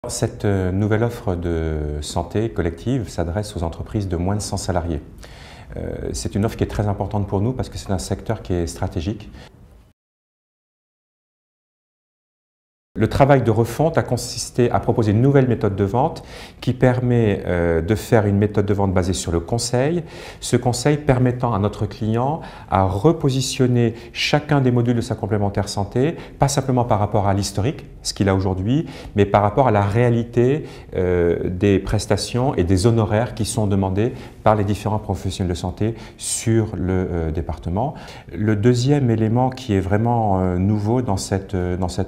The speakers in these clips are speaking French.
Cette nouvelle offre de santé collective s'adresse aux entreprises de moins de 100 salariés. C'est une offre qui est très importante pour nous parce que c'est un secteur qui est stratégique. Le travail de refonte a consisté à proposer une nouvelle méthode de vente qui permet de faire une méthode de vente basée sur le conseil. Ce conseil permettant à notre client à repositionner chacun des modules de sa complémentaire santé, pas simplement par rapport à l'historique, ce qu'il a aujourd'hui, mais par rapport à la réalité des prestations et des honoraires qui sont demandés par les différents professionnels de santé sur le département. Le deuxième élément qui est vraiment nouveau dans cette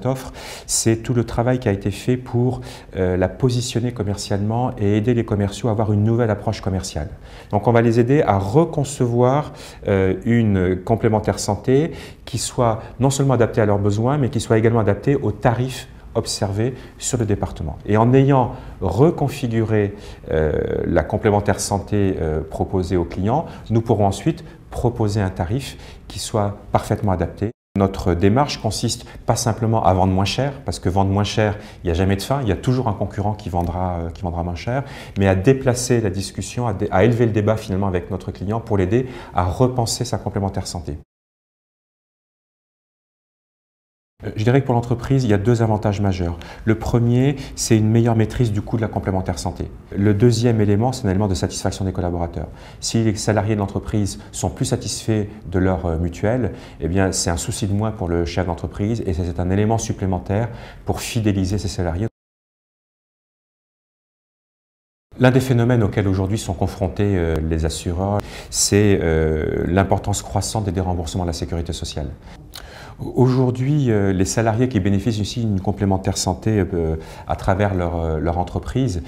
offre, c'est tout le travail qui a été fait pour la positionner commercialement et aider les commerciaux à avoir une nouvelle approche commerciale. Donc on va les aider à reconcevoir une complémentaire santé qui soit non seulement adaptée à leurs besoins, mais qui soit également adaptée aux tarifs observés sur le département. Et en ayant reconfiguré la complémentaire santé proposée aux clients, nous pourrons ensuite proposer un tarif qui soit parfaitement adapté. Notre démarche consiste pas simplement à vendre moins cher, parce que vendre moins cher, il n'y a jamais de fin, il y a toujours un concurrent qui vendra moins cher, mais à déplacer la discussion, à élever le débat finalement avec notre client pour l'aider à repenser sa complémentaire santé. Je dirais que pour l'entreprise, il y a deux avantages majeurs. Le premier, c'est une meilleure maîtrise du coût de la complémentaire santé. Le deuxième élément, c'est un élément de satisfaction des collaborateurs. Si les salariés de l'entreprise sont plus satisfaits de leur mutuelle, eh bien, c'est un souci de moins pour le chef d'entreprise et c'est un élément supplémentaire pour fidéliser ses salariés. L'un des phénomènes auxquels aujourd'hui sont confrontés les assureurs, c'est l'importance croissante des déremboursements de la sécurité sociale. Aujourd'hui, les salariés qui bénéficient aussi d'une complémentaire santé à travers leur entreprise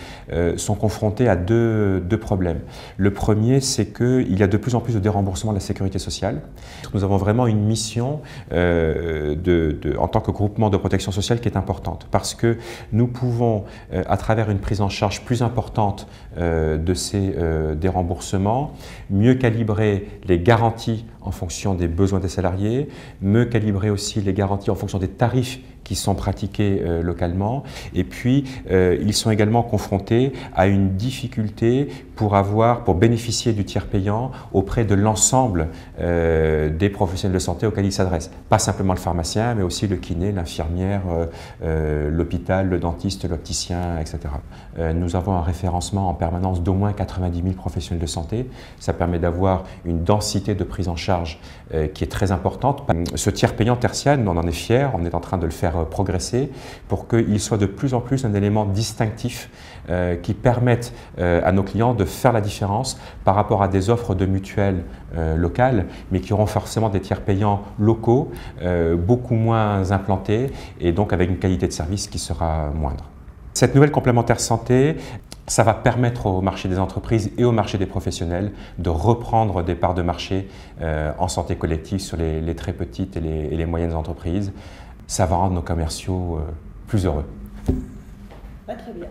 sont confrontés à deux problèmes. Le premier, c'est qu'il y a de plus en plus de déremboursements de la sécurité sociale. Nous avons vraiment une mission en tant que groupement de protection sociale qui est importante parce que nous pouvons, à travers une prise en charge plus importante de ces déremboursements, mieux calibrer les garanties en fonction des besoins des salariés, mieux calibrer aussi les garanties en fonction des tarifs qui sont pratiqués localement. Et puis, ils sont également confrontés à une difficulté pour bénéficier du tiers payant auprès de l'ensemble des professionnels de santé auxquels ils s'adressent. Pas simplement le pharmacien, mais aussi le kiné, l'infirmière, l'hôpital, le dentiste, l'opticien, etc. Nous avons un référencement en permanence d'au moins 90 000 professionnels de santé. Ça permet d'avoir une densité de prise en charge qui est très importante. Ce tiers payant tertiaire, on en est fiers, on est en train de le faire progresser pour qu'il soit de plus en plus un élément distinctif qui permette à nos clients de faire la différence par rapport à des offres de mutuelles locales, mais qui auront forcément des tiers payants locaux, beaucoup moins implantés et donc avec une qualité de service qui sera moindre. Cette nouvelle complémentaire santé, ça va permettre au marché des entreprises et au marché des professionnels de reprendre des parts de marché en santé collective sur les très petites et les moyennes entreprises. Ça va rendre nos commerciaux plus heureux. Très bien.